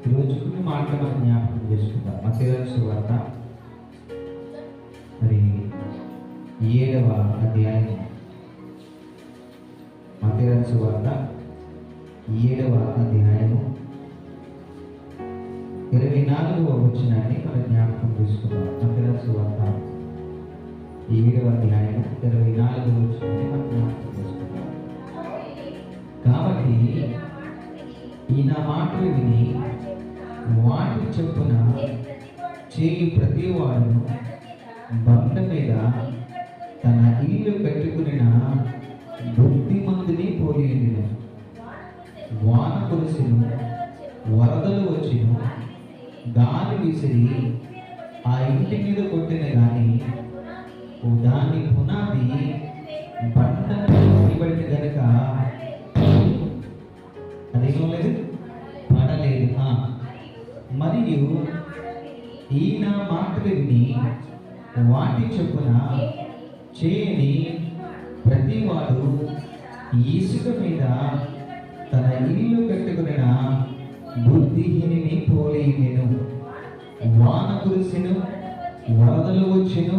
ఈరోజు కొన్ని మాటలు మనం జ్ఞాపకం చేసుకుందాం. మత్తయి సువార్త మరి 7వ అధ్యాయం. మత్తయి సువార్త 7వ అధ్యాయము 24వ వచనాన్ని మనం జ్ఞాపకం చేసుకుందాం. మత్తయి సువార్త 7వ అధ్యాయం 24వ వచనాన్ని మనం జ్ఞాపకం చేసుకుందాం. కాబట్టి ఈయన మాటలు విని వాటి చొప్పున చేయి ప్రతివాడును బండ మీద తన ఇల్లు కట్టుకుని బుద్ధిమంతుని పోలిండిన. వాన కురిసెను, వరదలు వచ్చెను, గాలి విసిరి ఆ ఇంటి మీద కొట్టిన గాని దాని పునాది బండ నిలబడిన గనుక అదేమో లేదు, పడలేదు. మరియు ఈయన మాటలు విని వాటి చొప్పున చేయని ప్రతివాడు ఇసుక మీద తన ఇల్లు కట్టుకున్న బుద్ధిహీనుని పోలిండెను. వాన కురిసెను, వరదలు వచ్చెను,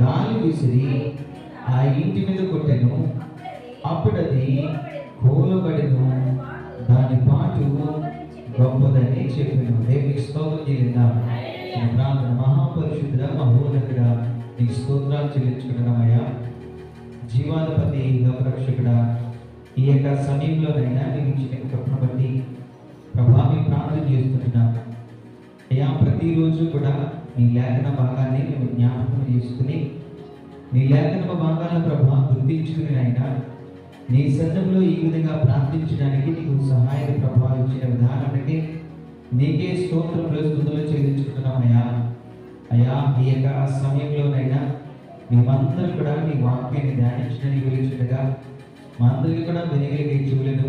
గాలి విసిరి ఆ ఇంటి మీద కొట్టెను, అప్పుడది కూలబడెను, దాని పాటు గొప్పదని చెప్పాను. దేవునికి స్తోత్రం చెల్లిద్దాం. ప్రార్థన. మహాపరిశుద్ధుడా, మహోన్నతుడా, నీకు స్తోత్రాలు చెల్లించుకుంటున్నామయ్యా. జీవాధిపతి, లోకరక్షకుడా, ఈ యొక్క సమయంలోనైనా నీకు ఇచ్చిన కృపను బట్టి ప్రభా మేము ప్రార్థన చేస్తుంటున్నాం అయ్యా. ప్రతిరోజు కూడా నీ లేఖన భాగాన్ని మేము జ్ఞాపకం చేసుకుని నీ లేఖన భాగాలను ప్రభా గుర్తించుకుని అయినా నీ సన్నిధిలో ఈ విధంగా ప్రార్థించడానికి నీకు సహాయం ప్రభావం ఇచ్చిన విధానానికి నీకే స్తోత్రములు స్తుతులు చెల్లించుకుంటున్నామయ్యా. అయ్యా, ఈ యొక్క సమయంలోనైనా మేమందరం కూడా నీ వాక్యాన్ని ధ్యానించడానికి గురించుగా మా అందరికీ కూడా వినగలిగే చెవులను,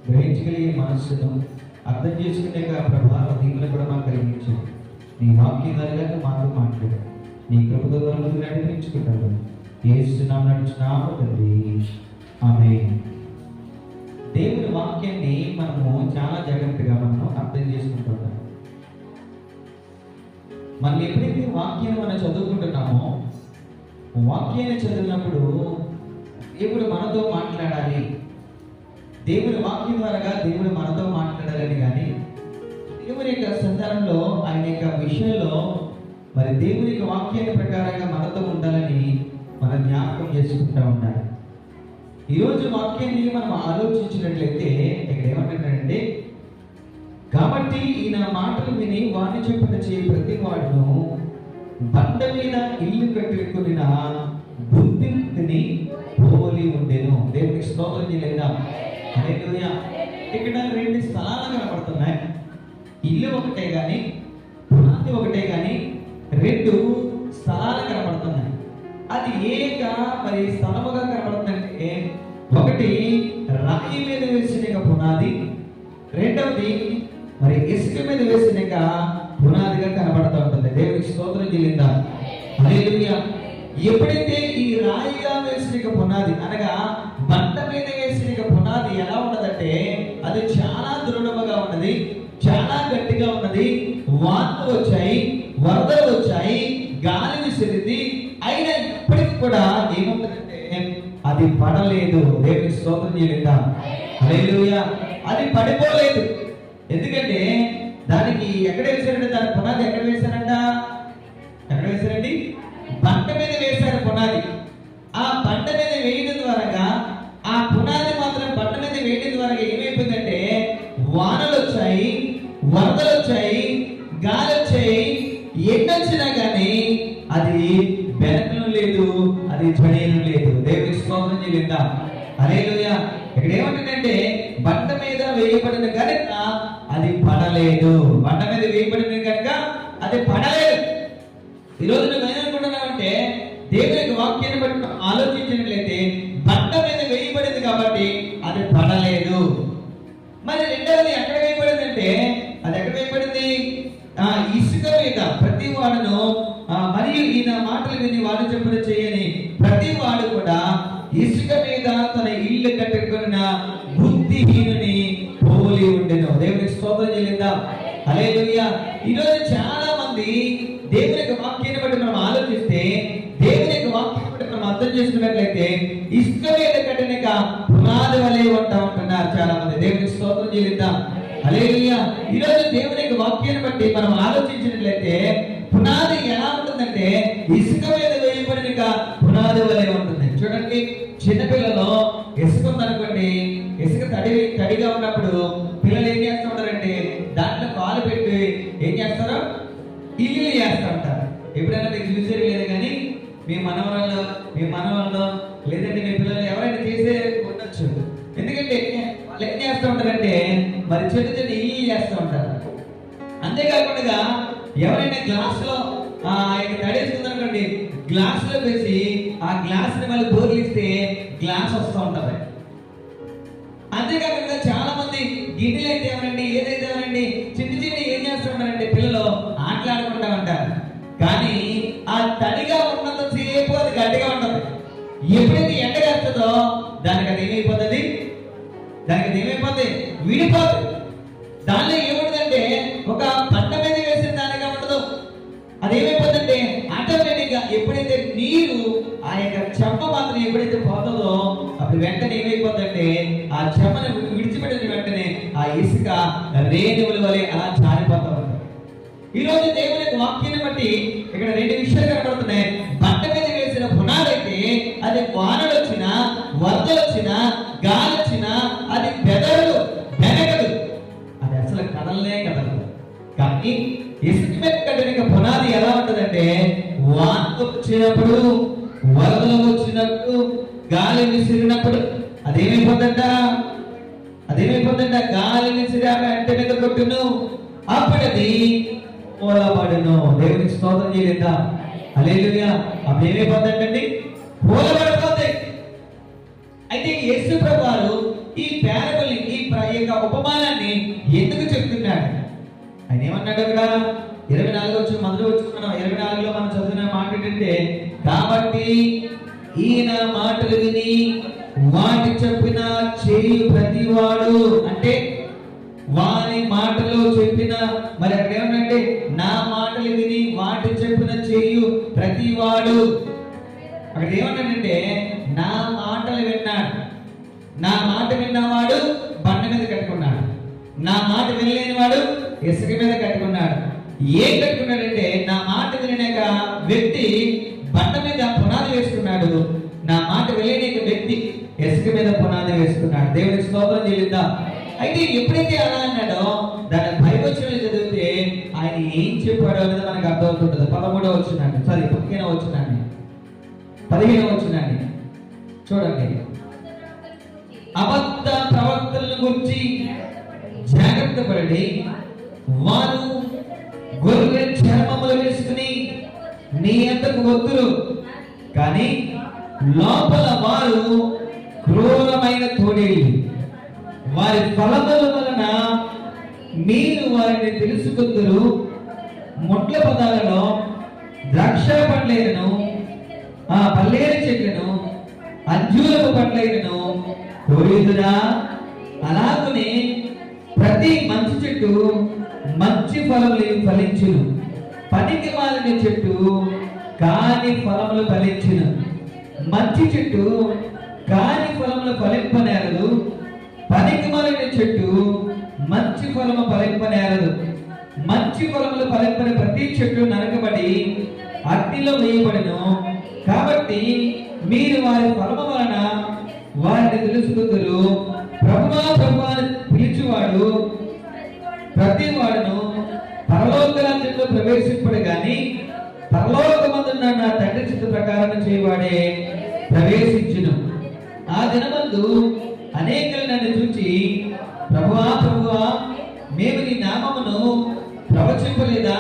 గ్రహించగలిగే మనస్సును, అర్థం చేసుకునే ప్రభావ దీవులు కూడా మాకు కలిగించు. నీ వాక్యం ద్వారా మాతో మాట్లాడు. నీ కృపతో నడిపించుకుంటారు. యేసునామమున నడుచున్నాము తండ్రి, ఆమేన్. దేవుని వాక్యాన్ని మనము చాలా జాగ్రత్తగా మనము అర్థం చేసుకుంటున్నాం. మనం ఎప్పుడైతే వాక్యాన్ని మనం చదువుకుంటున్నామో, వాక్యాన్ని చదివినప్పుడు దేవుడు మనతో మాట్లాడాలి, దేవుని వాక్యం ద్వారా దేవుడు మనతో మాట్లాడాలని కానీ దేవుని యొక్క సంతానంలో ఆయన యొక్క విషయంలో మరి దేవుని యొక్క వాక్యాన్ని ప్రకారంగా మనతో ఉండాలని మనం జ్ఞాపకం చేసుకుంటూ ఉండాలి. ఈరోజు వాక్యాన్ని మనం ఆలోచించినట్లయితే ఇక్కడ ఏమంటాడంటే, కాబట్టి ఈయన మాటలు విని వాణి చొప్పున చేయి ప్రతి వాడును బండ మీద ఇల్లు కట్టుకుని బుద్ధిని పోలి ఉండేను. దేవునికి స్తోత్రం చెల్లిద్దాం. హల్లెలూయా. ఇక్కడ 2 స్థలాలు కనబడుతున్నాయి. ఇల్లు ఒకటే కానీ, పునాది ఒకటే కానీ 2 స్థలాలు కనబడుతున్నాయి. అది మరి స్థలముగా కనబడుతుందంటే, ఒకటి రాయి మీద వేసిన పునాది, రెండవది మరి ఇసుక మీద వేసిన పునాదిగా కనబడుతూ ఉంటుంది. దేవునికి స్తోత్రం చెల్లిద్దాం. హల్లెలూయా. ఎప్పుడైతే ఈ రాయిగా వేసిన పునాది అనగా బండ మీద వేసిన పునాది ఎలా ఉన్నదంటే, అది చాలా దృఢముగా ఉన్నది, చాలా గట్టిగా ఉన్నది. వానలు వచ్చాయి, వరదలు వచ్చాయి, గాలి విసిరింది, అయినా ఇప్పటికి కూడా ఏముందంటే అది పడలేదు. దేవునికి స్తోత్రం చెల్లిద్దాం. హల్లెలూయా. అది పడిపోలేదు. ఎందుకంటే దానికి ఎక్కడ వేశారంటే, దాని పునాది ఎక్కడ వేశారంట? ఎక్కడ వేశారండి? బండ మీద వేశారు పునాది. ఆ బండ మీద వేయడం ద్వారా, ఆ పునాది మాత్రం బండ మీద వేయడం ద్వారా ఏమైపోయిందంటే, వానలు వచ్చాయి, వరదలు వచ్చాయి, గాలి వచ్చాయి, ఎన్నొచ్చినా కానీ అది బెనకడం లేదు, అది పడేయడం లేదు. దేవునికి స్తోత్రం చెల్లిద్దాం. హల్లెలూయా. ఇక్కడ ఏమంటుందంటే, బండ మీద వేయబడిన కనుక అది పడలేదు. బండ మీద వేయబడిన కనుక అది పడలేదు. ఈరోజు నువ్వు ఏమనుకుంటున్నావంటే, దేవుని యొక్క వాక్యాన్ని బట్టి ఆలోచించినట్లయితే బండ మీద వేయబడింది కాబట్టి అది పడలేదు. మరి రెండవది ఎక్కడ వేయబడిందంటే, అది ఎక్కడ వేయబడింది? ఇసుక మీద ప్రతి వాడును మరియు ఈయన మాటలు విని వాడు చెప్పిన చేయని ప్రతి వాడు కూడా ఇసుక మీద తన ఇల్లు కట్టుకున్న బుద్ధిహీనుని పోలి ఉండెను. దేవునికి స్తోత్రం. చెల్లిద్దాం. హల్లెలూయా. ఈరోజు చాలా మంది దేవుని యొక్క వాక్యాన్ని బట్టి మనం ఆలోచిస్తే, దేవుని యొక్క వాక్యాన్ని బట్టి మనం అర్థం చేసుకున్నట్లయితే ఇసుక మీద కట్టిన పునాది వలె ఉంటా ఉంటున్నారు చాలా మంది. దేవునికి స్తోత్రం చెల్లిద్దాం. హల్లెలూయా. ఈరోజు దేవుని యొక్క వాక్యాన్ని బట్టి మనం ఆలోచించినట్లయితే పునాది ఎలా ఉంటుందంటే ఇసుక మీద వేయబడిన పునాది వలె ఉంటుంది. చూడండి, చిన్నపిల్లలు ఇసుక ఉందనుకోండి, ఇసుక తడిగా ఉన్నప్పుడు పిల్లలు ఏం చేస్తూ ఉంటారంటే దాంట్లో కాలు పెట్టి ఏం చేస్తారు, ఇల్లు చేస్తూ ఉంటారు. ఎప్పుడైనా మీకు చూసేది లేదు కానీ మీ మనవాళ్ళు లేదంటే మీ పిల్లలు ఎవరైనా చేసే ఉండొచ్చు. ఎందుకంటే వాళ్ళు ఏం చేస్తూ ఉంటారంటే మరి చిన్న చిన్న ఇల్లు చేస్తూ ఉంటారు. అంతేకాకుండా ఎవరైనా గ్లాసులో తడేసుకుందనుకోండి, గ్లాసులో వేసి ఆ గ్లాస్ ని మళ్ళీ బోర్లిస్తే గ్లాస్ వస్తూ ఉంటది. అంతేకాకుండా చాలా మంది గిన్నెలు అయితే ఏమనండి, ఏదైతే ఏమనండి చిన్న ఏం చేస్తూ ఉంటారంటే పిల్లలు ఆటలాడుకుంటా ఉంటారు. కానీ ఆ తడిగా ఉన్నంత సేపు అది గట్టిగా ఉంటది. ఎప్పుడైతే ఎండ వేస్తుందో దానికి అది ఏమైపోతుంది, విడిపోతుంది. దానిలో ఏముంటుందంటే ఒక పంట మీద వేసిన దానిగా ఉండదు. అదేమైపోతుందంటే ఆటోమేటిక్ గా ఎప్పుడైతే నీరు ఆ యొక్క చెమ్మ మాత్రం ఎప్పుడైతే పోతుందో అప్పుడు వెంటనే ఏమైపోతుందంటే ఆ చెమ్మను విడిచిపెట్టిన వెంటనే ఆ ఇసుక రేణువుల వలె అలా జారిపోతా ఉంటుంది. ఈ రోజు దేవుని యొక్క వాక్యాన్ని బట్టి ఇక్కడ రెండు విషయాలు కనబడుతున్నాయి. బండ మీద వేసిన పునాది అయితే అది వానలు వచ్చినా, వరదలు వచ్చినా, గాలి వచ్చినా అది బెనగదు, అది అసలు కదలదు. కానీ ఇసుక మీద కట్టిన పునాది ఎలా ఉంటుందంటే వానలు వచ్చినప్పుడు, వరదలు వచ్చినప్పుడు, గాలి విసిరినప్పుడు అదేమైపోతుందంట గాలి విసిరా వెంట మీద కొట్టును, అప్పుడు అది మూలబడును. దేవునికి స్తోత్రం చేయలేదా? హల్లెలూయా. అప్పుడు ఏమైపోతుందండి, మూలబడిపోతాయి. అయితే యేసు ప్రభువారు ఈ పారబుల్ ఈ ఉపమానాన్ని ఎందుకు చెప్తున్నాడు? ఆయన ఏమన్నాడు అక్కడ 24 వచ్చి మొదలు వచ్చుకున్నాం. 24లో మనం చదివిన మాట ఏంటంటే, కాబట్టి ఈయన మాటలు విని వాటి చెప్పిన చేయు ప్రతివాడు, అంటే వాని మాటలు చెప్పిన, మరి అక్కడ ఏమన్నంటే నా మాటలు విని వాటి చెప్పిన చేయు ప్రతివాడు. అక్కడ ఏమన్నాడంటే నా మాటలు విన్నాడు. నా మాట విన్నవాడు బండ మీద కట్టుకున్నాడు, నా మాట వినలేని వాడు ఇసుక మీద కట్టుకున్నాడు. ఏం కట్టుకున్నాడంటే నా మాట వినలేక వ్యక్తి బండ మీద పునాది వేసుకున్నాడు, నా మాట వినలేని వ్యక్తి ఇసుక మీద పునాది వేసుకున్నాడు. దేవునికి స్తోత్రం చెల్లిద్దాం. అయితే ఎప్పుడైతే అలా అన్నాడో దాని భయవచనం చదివితే ఆయన ఏం చెప్పాడో అనేది మనకు అర్థమవుతుంటుంది. 13వ వచనాన్ని, సారీ 15వ వచనాన్ని, 15వ వచనాన్ని చూడండి. అబద్ధ ప్రవక్తలను గురించి జాగ్రత్త పడి వారు గొర్రె చర్మములు వేసుకుని నీ అంతకు వద్దురు, కానీ లోపల వారు క్రూరమైన తోడేళ్ళు. వారి ఫలముల వలన మీరు వారిని తెలుసుకుందరు. ముట్ల పదాలలో ద్రాక్ష పండ్లను, ఆ పల్లేరు చెట్లను, అంజూరపు పండ్లను కోరిదురా. అలాగనే ప్రతి మంచి చెట్టు మంచి ఫలములు ఫలించును, పనికి మాలిన చెట్టు కాని ఫలములు ఫలించును. మంచి చెట్టు కాని ఫలములు ఫలింపనేరదు, పనికి మాలిన చెట్టు మంచి ఫలము ఫలింపనేరదు. మంచి ఫలములు ఫలింపని ప్రతి చెట్టు నరకబడి అగ్నిలో వేయబడును. కాబట్టి మీరు వారి ఫలము వలన వారిని తెలుసుకుందరు. ప్రభువా ప్రభువా పిలిచువాడు ప్రతి వాడును పరలోక రాజ్యంలో ప్రవేశింపడు గాని పరలోకమందున్న నా తండ్రి చిత్త ప్రకారం చేయవాడే ప్రవేశించును. ఆ దినమందు అనేకులు నన్ను చూచి ప్రభువా ప్రభువా మేము నీ నామమును ప్రవచింపలేదా,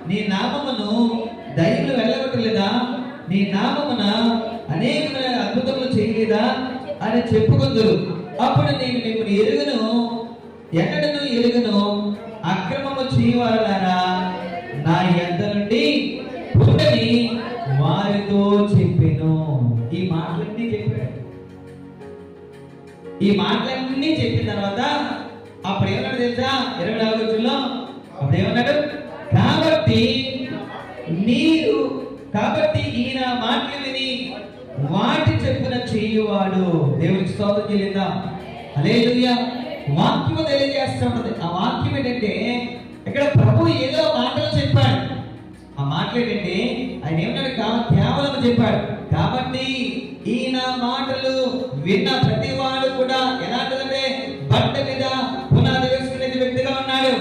నీ నామమును దయ్యములు వెళ్ళగొట్టలేదా, నీ నామమున అనేకమైన అద్భుతములు చేయలేదా అని చెప్పుకుందరు. అప్పుడు నేను మిమ్మల్ని ఎరుగను అక్రమము చేయవారలారా నా యొద్ద నుండి ఉండని వారితో చెప్పెను. ఈ మాటలన్నీ చెప్పాడు. ఈ మాటలన్నీ చెప్పిన తర్వాత అప్పుడు ఏమన్నాడు తెలుసా? 24 వచ్చుల్లో అప్పుడు ఏమన్నాడు? కాబట్టి ఈయన మాటలు విని వాటి చెప్పున చేయువాడు. దేవునికి స్తోత్రం చెల్లిద్దాం. హల్లెలూయా. వాక్యము తెలియజేస్తూ ఉంటది. ఆ వాక్యం ఏంటంటే ఇక్కడ ప్రభు ఏదో మాటలు చెప్పాడు. ఆ మాటలు ఏంటంటే ఆయన ఏమన్నాడు? కేవలం చెప్పాడు. కాబట్టి ఈయన మాటలు విన్న ప్రతి వాడు కూడా ఎలాంటిదంటే బట్ట మీద పునాది వేసుకునే వ్యక్తిగా ఉన్నాడు.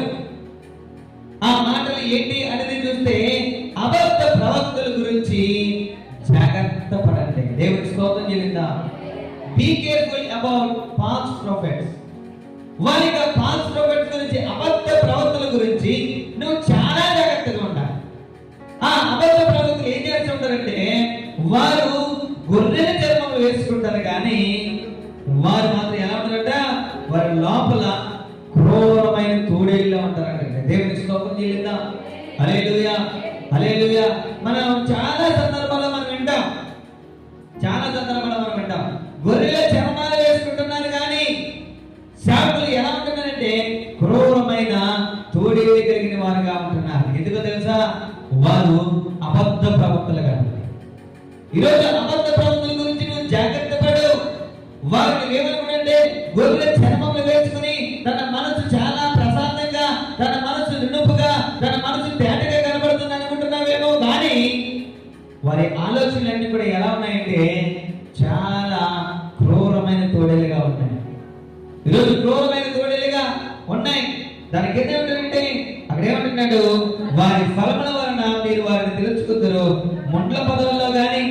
ఆ మాటలు ఏంటి అనేది చూస్తే అబద్ధ ప్రవక్తల గురించి జాగ్రత్త పడండి. దేవుడికి స్తోత్రం చెల్లిద్దాం. Be careful about false prophets. వారిగా ఫాల్స్ ప్రొఫెట్స్ గురించి, అబద్ధ ప్రవక్తల గురించి నువ్వు చాలా జాగ్రత్తగా ఉండాలి. ఆ అబద్ధ ప్రవక్తలు ఏం చేస్తుంటారంటే వారు గొర్రెల చర్మం వేసుకుంటారు, కానీ వారు మాత్రం ఎలా ఉంటారంట? వారి లోపల క్రూరమైన తోడేళ్ళ ఉంటారంట. దేవునికి స్తోత్రం చెల్లిద్దాం. హల్లెలూయా, హల్లెలూయా. మనం చాలా సందర్భాల్లో మనం వింటాం గొర్రెల చర్మాలు వేసుకుంటున్నారు, కానీ శాఖలు ఎలా ఉంటున్నారంటే క్రూరమైన తోడేళ్ళు కలిగిన వారుగా ఉంటున్నారు. ఎందుకో తెలుసా? వారు అబద్ధ ప్రవక్తలుగా ఉన్నారు. ఈరోజు అబద్ధ ప్రవక్తల గురించి నువ్వు జాగ్రత్త పడు. వారు ఏమనుకుంటే గొర్రెల చర్మములు వేసుకుని తన మనసు చాలా ప్రశాంతంగా, తన మనసు నిండుపుగా, తన మనసు తేటగా కనబడుతుంది అనుకుంటున్నావేమో, కానీ వారి ఆలోచనలన్నీ కూడా ఎలా ఉన్నాయంటే చాలా క్రూరమైన తోడేలుగా ఉన్నాయి. ఈరోజు క్రూరమైన తోడేలుగా ఉన్నాయి. దానికి ఏమంటే అక్కడ ఏమంటున్నాడు? వారి ఫలముల వలన మీరు వారిని తెలుసుకుందరు. ముండ్ల పదవుల్లో గాని,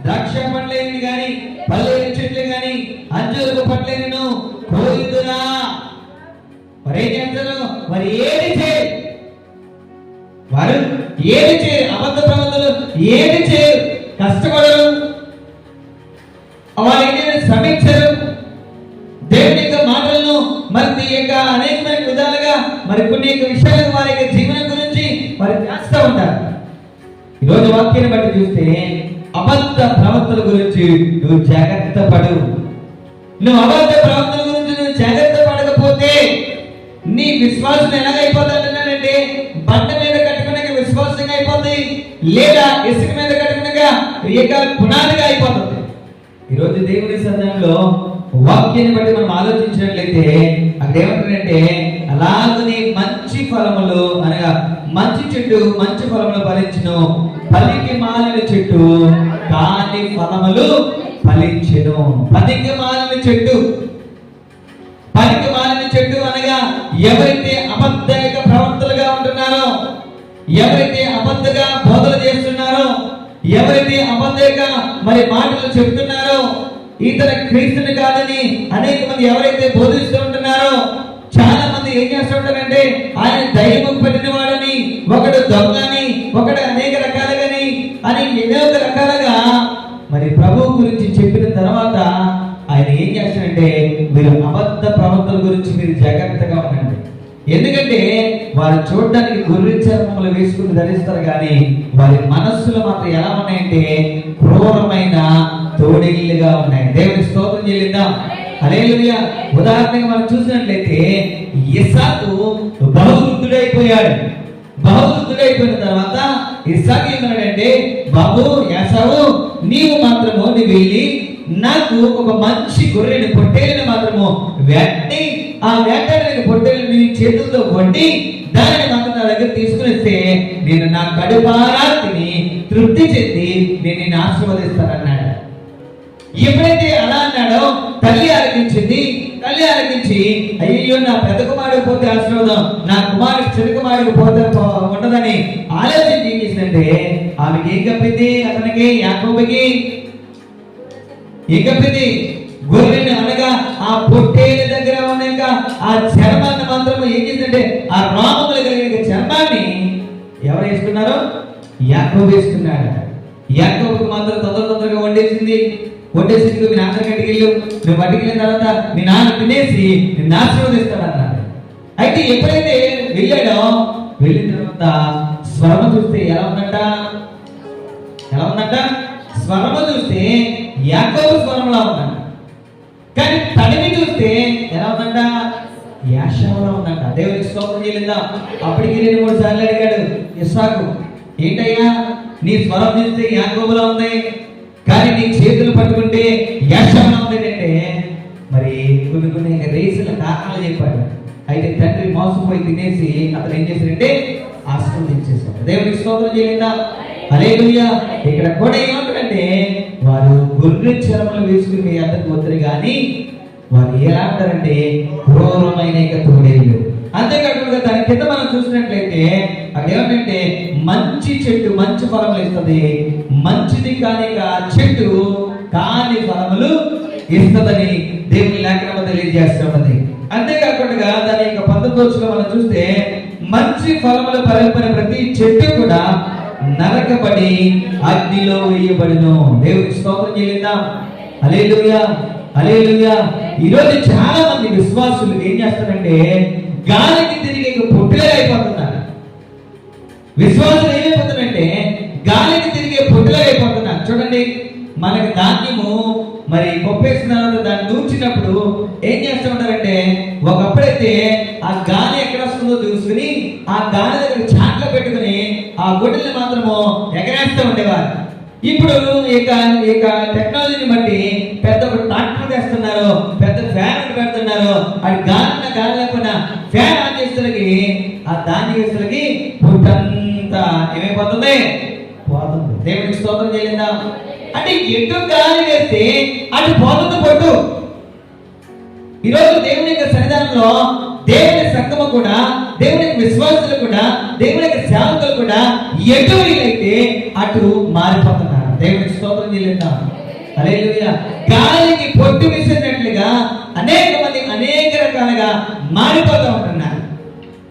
ద్రాక్ష పండ్లేని గాని, పల్లేని చెట్లు గాని, అంజూరపు పండ్లేను కోయుదురా. మరి ఏం చేస్తారు? వారు ఏది చేయరు. అబద్ధ ప్రవక్తలు ఏది చేయరు, కష్టపడరు, వారు ఏదైనా శ్రమించరు. దేవుని యొక్క మాటలను మరి యొక్క అనేకమైన విధాలుగా మరి కొన్ని యొక్క విషయాలను వారి యొక్క జీవనం గురించి వారు చేస్తూ ఉంటారు. ఈరోజు వాక్యాన్ని బట్టి చూస్తే అబద్ధ ప్రవక్తల గురించి నువ్వు జాగ్రత్త పడు. నువ్వు అబద్ధ ప్రవక్తల గురించి నువ్వు జాగ్రత్త పడకపోతే నీ విశ్వాసం ఎలాగైపోతుందంటే బండ మీద కట్టుకునే విశ్వాసంగా అయిపోతుంది, లేదా ఇసుక మీద కట్టుకునగా పునాదిగా అయిపోతుంది. ఈరోజు దేవుని సన్నిధిలో వాక్యాన్ని బట్టి మనం ఆలోచించినట్లయితే అక్కడ ఏమంటారంటే అలాగని మంచి ఫలములు అనగా మంచి చెట్టు మంచి ఫలములు ఫలించును, పనికి మాలిన చెట్టు కాని ఫలములు ఫలించును. పనికి మాలిన చెట్టు అనగా ఎవరైతే అబద్ధక ప్రవర్తనగా ఉంటున్నారో, ఎవరైతే అబద్ధగా బోధన చేస్తున్నారో, ఎవరైతే అబద్ధక మరి మాటలు చెప్తున్నారో, ఇతర క్రీస్తుని కాదని అనేక మంది ఎవరైతే బోధిస్తూ ఉంటున్నారో, చాలా మంది ఏం చేస్తుంటారంటే ఆయన దైవం పెట్టిన వాడని, ఒకడు దొంగని, ఒకడు అనేక రకాలుగాని అని ఎన్నో రకాలుగా మరి ప్రభువు గురించి చెప్పిన తర్వాత ఆయన ఏం చేస్తారంటే మీరు అబద్ధ ప్రవక్తల గురించి మీరు జాగ్రత్తగా ఉండండి. ఎందుకంటే వారు చూడడానికి గొర్రె చర్మములు వేసుకుని ధరిస్తారు, కానీ వారి మనస్సులు మాత్రం ఎలా ఉన్నాయంటే క్రూరమైన తోడేళ్ళుగా ఉన్నాయి. దేవుని స్తోత్రం చెల్లిద్దాం. హల్లెలూయా. ఉదాహరణగా మనం చూసినట్లయితే ఇస్సాకు బహువృద్ధుడైపోయాడు. బహువృద్ధుడైపోయిన తర్వాత ఇస్సాకు ఏమన్నాడంటే, బాబు యాసావు, నీవు వెళ్ళి నాకు ఒక మంచి గొర్రెని పొట్టేలిని మాత్రము వెట్టి, ఆ వేటాడిన పొట్టేలిని నీ చేతులతో కొట్టి దానిని మాత్రం నా దగ్గర తీసుకుని వస్తే నేను నా కడుపారా తిని తృప్తి చెంది నేను నిన్ను ఆశీర్వదిస్తానన్నాడు. ఎప్పుడైతే అలా అన్నాడో తల్లి ఆలకించింది. తల్లి ఆలకించి అయ్యో నా పెద్ద కుమారుడికి పోతే ఆశీర్వాదం, నా కుమారుడికి చిన్న కుమారుడికి పోతే ఉండదని ఆలోచించి ఏం చేసిందంటే ఆమెకి ఏం కప్పింది? అతనికి యాకోబుకి ఏం కప్పింది? గొర్రెని అనగా ఆ పొట్టేల దగ్గర ఉన్నాక ఆ చర్మాన్ని మాత్రం ఏం చేసిందంటే ఆ రామములు కలిగిన చర్మాన్ని ఎవరు వేసుకున్నారో? యాకోబు వేసుకున్నాడు. యాకోబుకి మాత్రం తొందరగా వండేసి మీ నాన్న గడికి వెళ్ళు, నువ్వు బయటికి వెళ్ళిన తర్వాత మీ నాన్న తినేసి నిన్ను ఆశీర్వదిస్తాడన్నాడు. అయితే ఎప్పుడైతే వెళ్ళాడో వెళ్ళిన తర్వాత స్వరము చూస్తే ఎలా ఉందంట? స్వరము చూస్తే యాకోబు స్వరంలా ఉందంట. కానీ తడిమి చూస్తే ఎలా ఉందంట? యాషావులో ఉందంట. దేవునికి స్తోత్రం చేయలేదా? అప్పటికి 2-3 సార్లు అడిగాడు ఇస్సాకు, ఏంటయ్యా నీ స్వరం చూస్తే యాకోబులో ఉంది, కానీ నీ చేతులు పట్టుకుంటే యాషావులో ఉంది అంటే, మరి కొన్ని ఇంకా రేసుల కారణాలు చెప్పాడు. అయితే తండ్రి మోసపోయి తినేసి అతను ఏం చేశాడంటే ఆస్వాదించేశాడు. దేవునికి స్తోత్రం చేయలేదా? హల్లెలూయా. ఇక్కడ కూడా ఏమంటారంటే, వారు గొర్రె చర్మలు వేసుకుని అతనికి వద్దరు కానీ వారు ఎలా అంటారంటే క్రూరమైన తోడేళ్ళు. అంతేకాకుండా దాని కింద మనం చూసినట్లయితే అక్కడ ఏమంటే మంచి చెట్టు మంచి ఫలములు ఇస్తుంది, మంచిది కాని చెట్టు కాని ఫలములు ఇస్తుందని దేవుని లేఖనం తెలియజేస్తున్నది. అంతేకాకుండా దాని యొక్క 19వ మనం చూస్తే మంచి ఫలములు ఫలింపని ప్రతి చెట్టు కూడా నరకబడి అగ్నిలో వేయబడును. దేవునికి స్తోత్రం చేయలేదా? హల్లెలూయా, హల్లెలూయా. ఈరోజు చాలా మంది విశ్వాసులు ఏం చేస్తారంటే గాలికి తిరిగి పొట్టులే అయిపోతున్నారు. విశ్వాసులు ఏమైపోతున్నారంటే గాలికి తిరిగే పొట్టులే అయిపోతున్నారు. చూడండి, మనకి ధాన్యము మరి కొప్పేసిన తర్వాత దాన్ని దూర్చినప్పుడు ఏం చేస్తూ ఉంటారంటే, ఒకప్పుడైతే ఆ గాలి ఎక్కడ వస్తుందో చూసుకుని ఆ గాలి దగ్గర చాట్ల పెట్టుకుని ఆ గొడ్డల్ని మాత్రము ఎగరేస్తూ ఉండేవారు. ఇప్పుడు ఇక టెక్నాలజీని బట్టి పెద్ద ఒక ట్రాక్టర్ తెస్తున్నారు, పెద్ద ఫ్యాన్ పెడుతున్నారు. అది గాలి లేకుండా ఫ్యాన్ ఆన్ చేసేసరికి ఆ ధాన్య వేసలకి పుట్టంతా ఏమైపోతుంది, పోతుంది. దేవునికి స్తోత్రం చేయలేదా? అంటే ఎటు గాలి వేస్తే అటు పోతుంది పొట్టు. ఈరోజు దేవుని యొక్క సన్నిధానంలో దేవుని సంగమ కూడా, దేవుని యొక్క విశ్వాసులు కూడా, దేవుని యొక్క సేవకులు కూడా ఎటు వీలైతే అటు మారిపోతున్నారు. దేవునికి స్తోత్రం చేయలేదా? హల్లెలూయా. గాలికి పొట్టు విసిరినట్లుగా అనేక మంది అనేక రకాలుగా మారిపోతూ ఉంటున్నారు.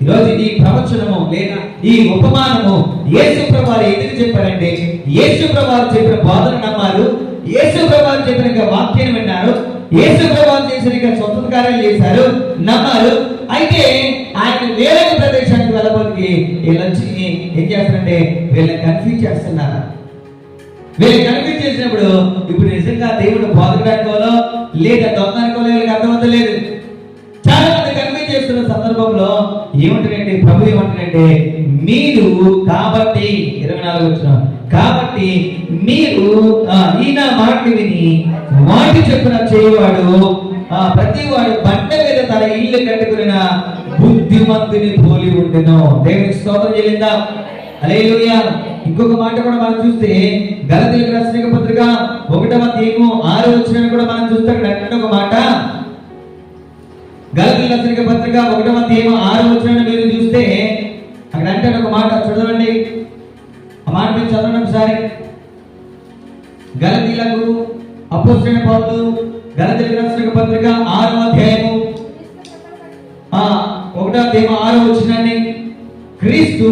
ఈరోజు ఈ ప్రవచనము లేదా ఈ ఉపమానము యేసు ప్రభువారు ఎందుకు చెప్పారంటే, యేసు ప్రభువారు చెప్పిన బోధన నమ్మారు, యేసు ప్రభువారు చెప్పిన వాక్యాన్ని విన్నారు, యేసు ప్రభువారు చేసిన స్వతంత్ర కార్యాలు చేశారు, నమ్మారు. అయితే ఆయన వేరొక ప్రదేశానికి వెళ్ళబోతే వీళ్ళొచ్చి ఏం చేస్తారంటే వీళ్ళని కన్ఫ్యూజ్ చేస్తున్నారు. వీళ్ళు కన్ఫ్యూజ్ చేసినప్పుడు ఇప్పుడు నిజంగా దేవుడు బోధకుడానికోలో లేదా దొంగనుకోలో వీళ్ళకి అర్థమవుతలేదు. చాలా మంది కన్ఫ్యూజ్ చేస్తున్న సందర్భంలో ఏమంటారంటే ప్రభు ఏమంటారంటే, మీరు కాబట్టి 24 వచ్చిన కాబట్టి మీరు ఈయన మాటలు విని వాటి చొప్పున చేయవాడు ప్రతి వాడు బండ మీద తన ఇల్లు కట్టుకున్న బుద్ధిమంతుని పోలి ఉండెను. దేవునికి స్తోత్రం చేయలేదా? హల్లెలూయా. ఇంకొక మాట కూడా మనం చూస్తే గలతీయులకు రాసిన పత్రిక 1వ అధ్యాయము 6వ వచనం కూడా మనం చూస్తే అక్కడ అంటే ఒక మాట, గలతీయులకు రాసిన పత్రిక 1వ అధ్యాయము 6వ వచనం మీరు చూస్తే అక్కడ అంటే ఒక మాట చూడండి. ఆ మాట మీరు చదవండి ఒకసారి. గలతీయులకు అపోస్తలుడైన పౌలు గలతీయులకు రాసిన పత్రిక 6వ అధ్యాయము 1వ అధ్యాయము 6వ వచనాన్ని, క్రీస్తు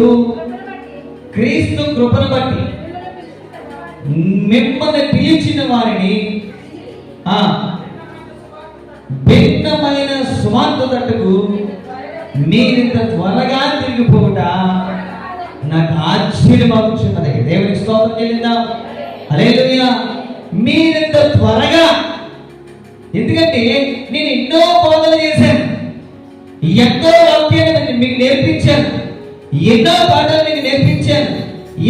కృపను బట్టి మిమ్మల్ని పిలిచిన వారిని భిన్నమైన స్వార్థతకు మీరింత త్వరగా తిరిగిపోవుట నాకు ఆశ్చర్యమవుతున్నది. దేవునికి స్తోత్రం చేయలేదా? హల్లెలూయా. మీరింత త్వరగా, ఎందుకంటే నేను ఎన్నో బోధనలు చేశాను, ఎంతో వాక్యాన్ని మీకు నేర్పించాను, ఎన్నో పాఠాలు మీకు నేర్పించాను,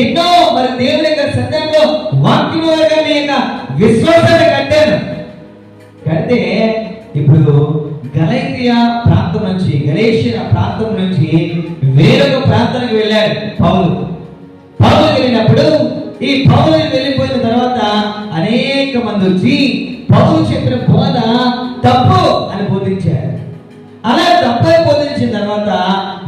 ఎన్నో మరి దేవుని యొక్క సత్యంలో వాక్యం వరకు మీ యొక్క విశ్వాసాన్ని కట్టాను. కడితే ఇప్పుడు గలతీయ ప్రాంతం నుంచి, గలేషియా ప్రాంతం నుంచి వేరొక ప్రాంతానికి వెళ్ళాడు పౌలు. వెళ్ళినప్పుడు ఈ పౌలు వెళ్ళిపోయిన తర్వాత అనేక మంది వచ్చి పౌలు చెప్పిన బోధ తప్పు అని బోధించారు. అలా తప్పని బోధించిన తర్వాత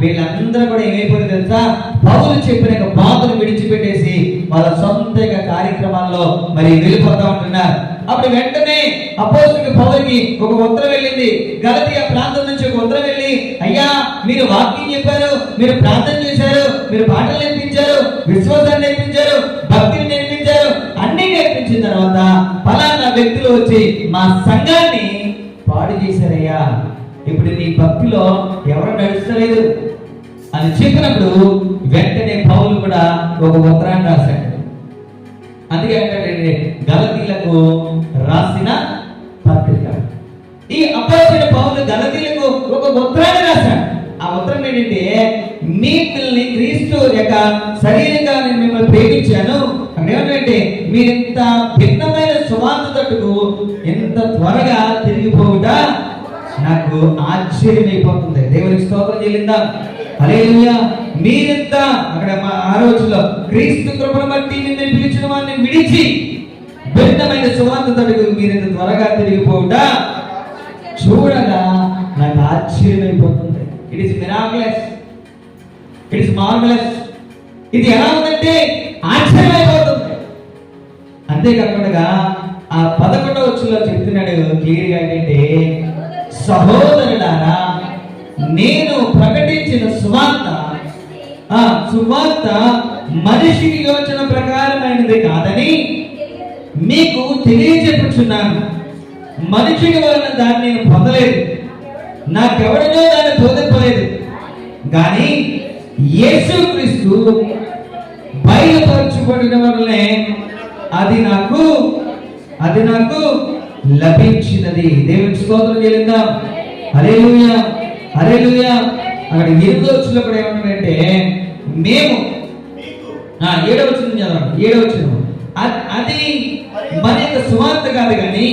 వీళ్ళందరూ కూడా ఏమైపోయింది తెలుసా, పౌలు చెప్పిన బాధను విడిచిపెట్టేసి వాళ్ళ సొంత కార్యక్రమాల్లో మరి వెళ్ళిపోతా ఉంటున్నారు. అప్పుడు వెంటనే అపోస్తలుడు పౌలుకి ఒక ఉత్తరం వెళ్ళింది. గలతీయ ప్రాంతం నుంచి ఒక ఉత్తరం వెళ్ళి, అయ్యా మీరు వాక్యం చెప్పారు, మీరు ప్రార్థన చేశారు, మీరు పాటలు నేర్పించారు, విశ్వాసాన్ని నేర్పించారు, భక్తిని నేర్పించారు, అన్ని నేర్పించిన తర్వాత ఫలానా వ్యక్తులు వచ్చి మా సంఘాన్ని పాడు చేశారయ్యా, ఇప్పుడు నీ భక్తిలో ఎవరు నడుస్తలేదు అని చెప్పినప్పుడు వెంటనే పౌలు కూడా ఒక ఉత్తరాన్ని రాశాడు. అందుకే అంటే గలతీయులకు రాసిన పత్రిక. ఈ అపోస్తలుడైన పౌలు గలతీయులకు ఒక ఉత్తరాన్ని రాశాడు. ఆ ఉత్తరం ఏంటంటే, మీ పిల్లల్ని క్రీస్తు యొక్క శరీరంగా నేను మిమ్మల్ని ప్రేమించాను. అక్కడ ఏమంటే, మీరింత భిన్నమైన సువార్త తట్టుకు ఎంత త్వరగా తిరిగిపోవుట నాకు ఆశ్చర్యమైపోతుంది. దేవునికి స్తోత్రం చెల్లిందా? హల్లెలూయా. మీరింత అక్కడ 6వ వచనంలో, క్రీస్తు కృపను బట్టి నిన్ను పిలిచిన వారిని విడిచి భిన్నమైన సువార్త తట్టుకు మీరింత త్వరగా తిరిగిపోవుట చూడగా నాకు ఆశ్చర్యమైపోతుంది. It is miraculous, it is marvellous. ఇది ఎలా ఉందంటే ఆశ్చర్యమైపోతుంది. అంతేకాకుండా ఆ 11వ వచనంలో చెప్తున్నాడు క్లియర్గా ఏంటంటే, సహోదరులారా, నేను ప్రకటించిన సువార్త మనిషికి యోచన ప్రకారమైనది కాదని మీకు తెలియజెప్పుచున్నాను. మనుషుని వలన దాన్ని నేను పొందలేదు, నాకెవడనో దాన్ని బోధింపలేదు, కానీ యేసుక్రీస్తు బయలుపరచబడిన వలనే అది నాకు లభించినది. దేవునికి స్తోత్రం చెల్లిద్దాం. హల్లెలూయా, హల్లెలూయా. అక్కడ 8వ వచనంలో కూడా ఏమంటారంటే, మేము 7వ వచనం చదవండి. 7వ వచనం, అది మన యొక్క సువార్త కాదు కానీ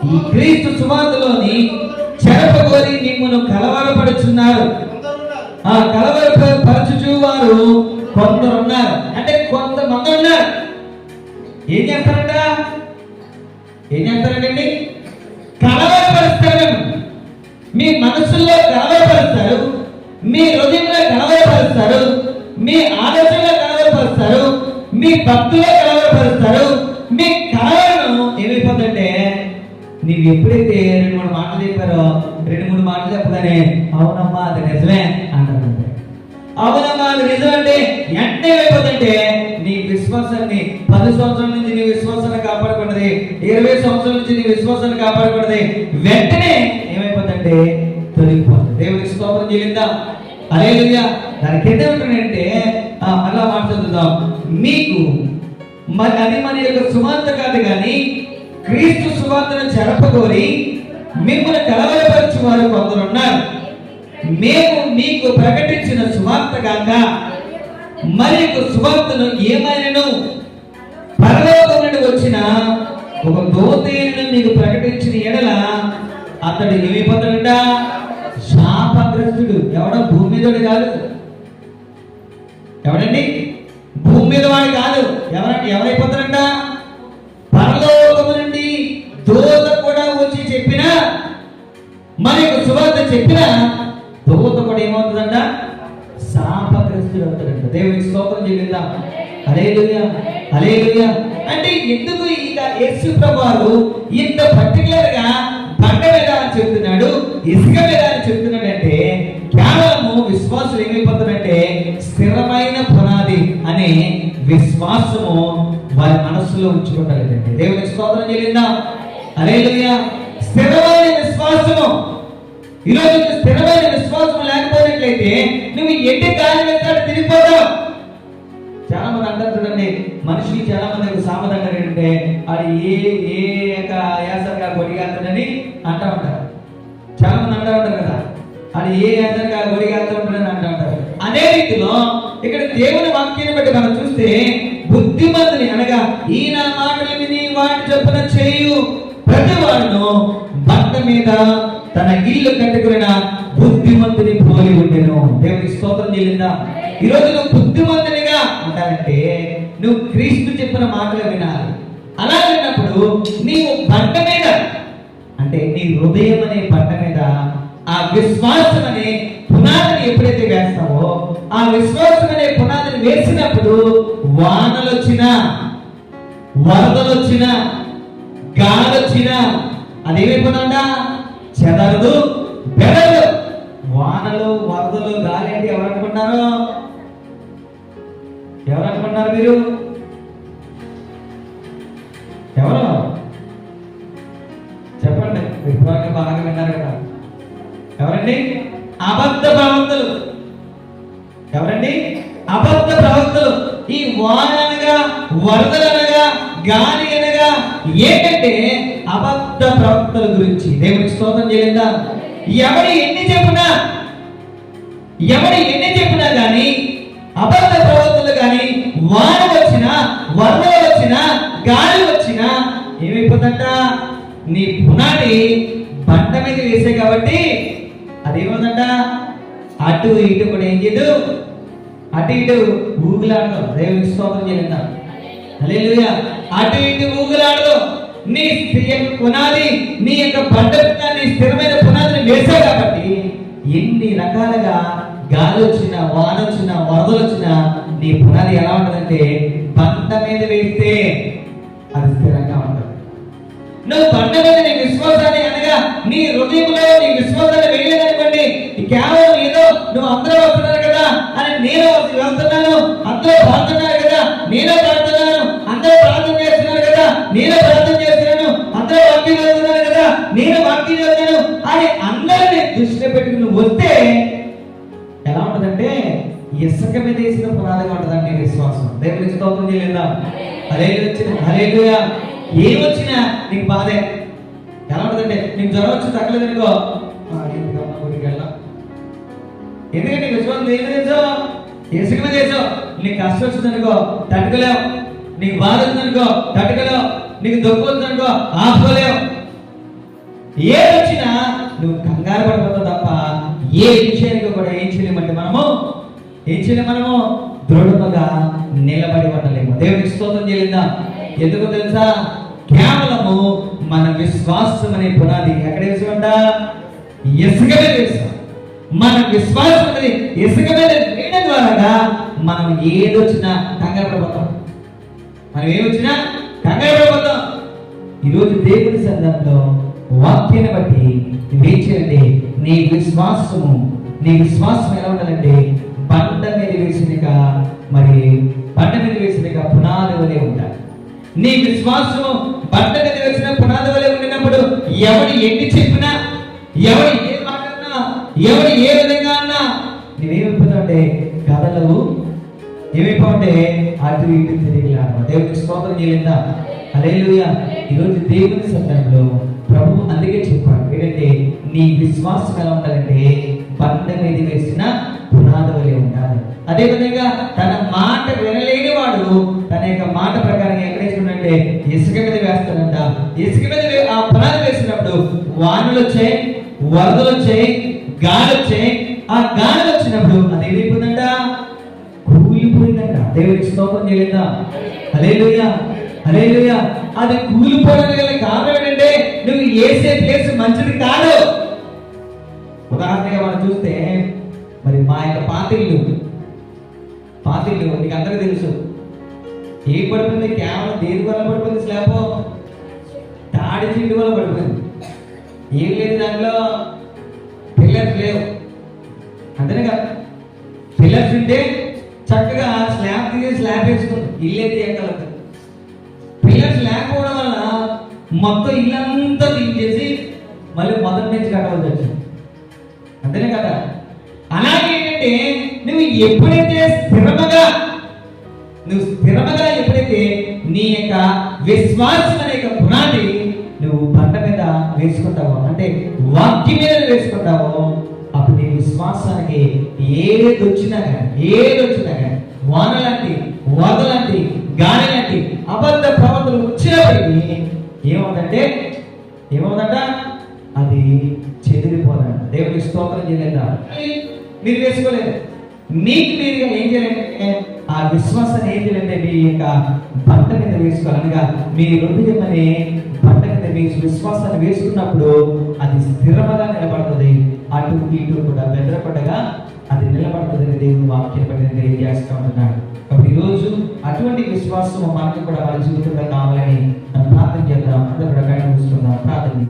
ఈ క్రీస్తు సువార్తలోని చెరపగోరి మిమ్మును కలవరపడుచున్నారు. కలవరపరచుచు వారు కొందరున్నారు. అంటే కొంతమంది ఉన్నారు. ఏం చేస్తారండి? కలవరపరుస్తారు. మీ మనసుల్లో కలవరపరుస్తారు, మీ హృదయంలో కలవరపరుస్తారు, మీ ఆలోచనలో కలవరపరుస్తారు, మీ భక్తులో కలవరపరుస్తారు. మీ కలవరం ఏమైపోతుందంటే, నీవు ఎప్పుడైతే 2-3 మాటలు చెప్పారో 2-3 మాటలు చెప్పగానే అవునమ్మా అది నిజమే అంటారు. అవునమ్మా అది నిజం అంటే వెంటనే ఏమైపోతుందంటే, నీ విశ్వాసాన్ని 10 సంవత్సరాల నుంచి నీ విశ్వాసాన్ని కాపాడుకున్నది, 20 సంవత్సరాల నుంచి నీ విశ్వాసాన్ని కాపాడుకున్నది వెంటనే ఏమైపోతుందంటే తొలగిపోతుంది. దేవునికి స్తోత్రం చెల్లిందా? హల్లెలూయా. దానికి కింద ఏమంటుందంటే, అలా మాట్లాడుతుందాం, మీకు అది మన యొక్క సువార్త కాదు కానీ క్రీస్తు సువార్తను చెరపగోరి మిమ్మల్ని కలవరపరచు వారు కొందరున్నారు. మేము మీకు ప్రకటించిన సువార్త కాక మరి యొక్క సువార్తను ఏమైనను పరలోకం నుండి వచ్చిన ఒక దూతను మీకు ప్రకటించిన ఎడల అతడు ఏమైపోతాడంట? శాపగ్రస్తుడు. ఎవడో భూమి మీదోడు కాదు. ఎవడండి? భూమి మీద వాడు కాదు. ఎవరైపోతారంట? పరలోకము నుండి దూత కూడా వచ్చి చెప్పిన, మరి సువార్త చెప్పిన దూత కూడా ఏమవుతుందంట? శాపగ్రస్తుడు అవుతాడంట. దేవునికి స్తోత్రం చెల్లిద్దాం. హల్లెలూయా, హల్లెలూయా. అంటే ఎందుకు ఇక యేసు ప్రభువు ఇంత పర్టికులర్ గా బండ మీద చెప్తున్నాడు, ఇసుక మీద చెప్తున్నాడు అంటే, కేవలము విశ్వాసం ఏమైపోతుందంటే స్థిరమైన పునాది అనే విశ్వాసము వారి మనస్సులో ఉంచుకుంటారండి. దేవునికి స్తోత్రం చెల్లిద్దాం. హల్లెలూయా. స్థిరమైన విశ్వాసము. ఈరోజు స్థిరమైన విశ్వాసం లేకపోయినట్లయితే నువ్వు ఎట్టి గాలి వేస్తాడు తిరిగిపోతావు. చాలా మంది అంటారు చూడండి, మనిషికి చాలా మంది సామెత ఏంటంటే, అది ఏసరిగా గొడిగేస్తాడని అంటూ ఉంటారు. చాలా మంది అంటూ ఉంటారు కదా, అది ఏసరిగా గొడిగేస్తూ ఉంటాడని అంటూ ఉంటారు. అదే రీతిలో ఇక్కడ దేవుని వాక్యాన్ని బట్టి మనం చూస్తే, బుద్ధిమంతుని అనగా ఈయన మాటలు విని వాటి చొప్పున చేయు ప్రతి వాడును బండ మీద తన ఇల్లు కట్టుకున్న బుద్ధిమంతుని పోలి ఉండెను. దేవునికి స్తోత్రం చెల్లిందా? ఈరోజు నువ్వు బుద్ధిమంతునిగా ఉంటానంటే నువ్వు క్రీస్తు చెప్పిన మాటలు వినాలి. అలా విన్నప్పుడు నీవు బండ మీద, అంటే నీ హృదయం అనే బండ మీద ఆ విశ్వాసం అనే పునాదిని ఎప్పుడైతే వేస్తావో, ఆ విశ్వాసం అనే పునాదిని వేసినప్పుడు వానలు వచ్చినా, వరదలు వచ్చినా, గాలి వచ్చినా అదేమైపోతుందా? చెదరదు, బెదరదు. వానలు, వరదలు, గాలి అంటే ఎవరనుకుంటున్నారు? మీరు? ఎవరు చెప్పండి. విభాగం బాగా విన్నారు కదా. ఎవరండి? అబద్ధ ప్రవక్తలు. ఎవరండి? అబద్ధ ప్రవక్తలు. ఈ వాననగా, వరదలనగా, గాలి అనగా ఏంటంటే అబద్ధ ప్రవక్తల గురించి. దేవునికి స్తోత్రం చేయలేదా? ఎవడు ఎన్ని చెప్పినా కానీ అబద్ధ ప్రవర్తనలు కానీ వాన వచ్చినా వరద వచ్చినా గాలి వచ్చినా ఏమైపోతుందంట, నీ పునాది బండ మీద వేసే కాబట్టి అదేమవుతుందంట, అటు ఇటు కూడా ఏం చేయదు, అటు ఇటు ఊగులాడదు. దేవునికి స్తోత్రం చేద్దాం. హల్లెలూయా. అటు ఇటు ఊగులాడదు. నీ పునాది, నీ యొక్క బండ నీ స్థిరమైన పునాదిని వేసావు కాబట్టి ఎన్ని రకాలుగా గాలి వచ్చినా వాన వచ్చినా వరదలు వచ్చినా నీ పునాది ఎలా ఉంటుందంటే బండ మీద వేస్తే అది స్థిరంగా ఉంటుంది. నువ్వు బండ మీద నీ విశ్వాసాన్ని అనగా నీ హృదయంలో నీ విశ్వాసాన్ని వేయలేదనుకోండి, కేవలం ఏదో నువ్వు అందరూ వస్తున్నారు కదా అని నేను వెళ్తున్నాను, అందరూ పాడుతున్నారు కదా నేను పాడుతున్నాను, అందరూ ప్రార్థన చేస్తున్నారు కదా నేను ప్రార్థన చేస్తున్నాను, అందరూ వాక్యం చదువుతున్నారు కదా నేను వాక్యం చదువుతాను అని అందరినీ దృష్టిలో పెట్టుకుని నువ్వు వస్తే ఎలా ఉంటుందంటే ఇసుక మీద వేసిన పునాదిగా ఉంటుందండి విశ్వాసం. దేవునికి స్తోత్రం చేద్దాం. హల్లెలూయా. ఏమొచ్చినా నీకు బాధే. ఎలా ఉంటుందంటే నీకు జ్వరం వచ్చి తగ్గలేదనుకో, ఊరికి వెళ్ళాం. ఎందుకంటే నీకు విశ్వాసం ఏమి తెలుసో ఇసుక మీద వేసావు. నీకు కష్టం వచ్చిందనుకో తట్టుకోలేవు, నీకు బాధ వచ్చిందనుకో తట్టుకోలేవు, నీకు దుఃఖం వచ్చిందనుకో ఆపుకోలేవు. ఏది వచ్చినా నువ్వు కంగారు పడిపోతావు తప్ప ఏ విషయానికి కూడా ఏం చేయలేమంటే మనము దృఢముగా నిలబడి ఉండలేము. దేవునికి స్తోత్రం చేద్దాం. ఎందుకు తెలుసా? కేవలము మన విశ్వాసం అనే పునాది ఎక్కడ వేసుకుంట, ఇసుక మీద వేస్తాం. మన విశ్వాసం అనేది ఇసుక మీద వేయడం ద్వారా మనం ఏదొచ్చినా కంగారు పడిపోతాం. మనం ఏమొచ్చినా కంగారు పడిపోతాం. ఈరోజు దేవుని సందర్భంలో వాక్యాన్ని బట్టి నువ్వేం చేయండి, నీ విశ్వాసం ఎలా ఉండాలంటే బండ మీద వేసినక పునాది వలె ఉండాలి. నీ విశ్వాసం బండ మీద వేసిన పునాది వలె ఉండినప్పుడు ఎవడు ఎన్ని చెప్పినా, ఎవడు ఏ మాటన్నా, ఎవడు ఏ విధంగా అన్నా నువ్వేమైపోతావంటే కథలు ఏమైపోతే అటు ఇటు తిరిగిలాడు. దేవునికి స్తోత్రం చేద్దాం. హల్లెలూయా. ఈరోజు దేవుని సందర్భంలో ప్రభు అందుకే చెప్పాడు ఏంటంటే నీ విశ్వాసం ఎలా ఉండాలంటే బండ మీద వేసిన పునాది వలె ఉండాలి. అదేవిధంగా తన మాట వినలేని వాడు తన యొక్క మాట ప్రకారం ఎక్కడ వేసుకుంటే ఇసుక మీద వేస్తాడంట. ఇసుక మీద ఆ పునాది వేసినప్పుడు వానలు వచ్చాయి, వరదలు వచ్చాయి, గాలి వచ్చాయి. ఆ గాలి వచ్చినప్పుడు అది ఏమైపోయిందంట, కూలిపోయిందంట. దేవునికి స్తోత్రం చేద్దాం. హల్లెలూయా. హల్లెలూయా. అది కూలిపోవడానికి గల కారణం ఏంటంటే నువ్వు వేసే ప్లేస్ మంచిది కాదు. ఉదాహరణగా మనం చూస్తే మరి మా యొక్క పాతిళ్ళు నీకు అందరికీ తెలుసు ఏం పడిపోయింది, కేవలం దేని వల్ల పడిపోయింది, స్లాబ్ తాడి చెట్టు వల్ల పడిపోయింది. ఏం లేదు దాంట్లో, పిల్లర్స్ లేవు. అంతేనే కదా, పిల్లర్స్ ఉంటే చక్కగా స్లాబ్ తీసి స్లాబ్ వేసుకుంది, ఇల్లేది ఎక్కలేదు. పిల్లర్స్ లేకపోవడం వల్ల మొత్తం ఇల్లంతా తీసేసి మళ్ళీ మొదటి నుంచి కట్టవలసి వచ్చింది. అంతేనే కదా. అలాగే ఏంటంటే నువ్వు ఎప్పుడైతే స్థిరమగా ఎప్పుడైతే నీ యొక్క విశ్వాసం అనే యొక్క పునాది నువ్వు బండ మీద వేసుకుంటావో, అంటే వాక్యం మీద వేసుకుంటావో, అప్పుడు నీ విశ్వాసానికి ఏది వచ్చినా కానీ వాన లాంటి వరద లాంటి గాలి లాంటి అబద్ధ ప్రవర్తనలు వచ్చినప్పటికీ ఏమవుతుందంట అది చెదిరిపోదంట. దేవుడికి స్తోత్రం చేయలేదా? మీరు వేసుకోలేదు. మీకు మీరుగా ఏం చేయాలంటే ఆ విశ్వాసాన్ని ఏం చేయాలంటే మీ యొక్క బండ మీద వేసుకోవాలి. అనగా మీ హృదయం అనే బండ మీద మీ విశ్వాసాన్ని వేసుకున్నప్పుడు అది స్థిరముగా నిలబడుతుంది. అటు ఇటు కూడా బెదరపడగా అది నిలబడుతుంది. దేవుని వాక్యాన్ని బట్టి తెలియజేస్తూ ఉంటున్నాడు. కాబట్టి ఈరోజు అటువంటి విశ్వాసం మనకి కూడా మన జీవితంలో కావాలని ప్రార్థన చేద్దాం. అందరూ కూడా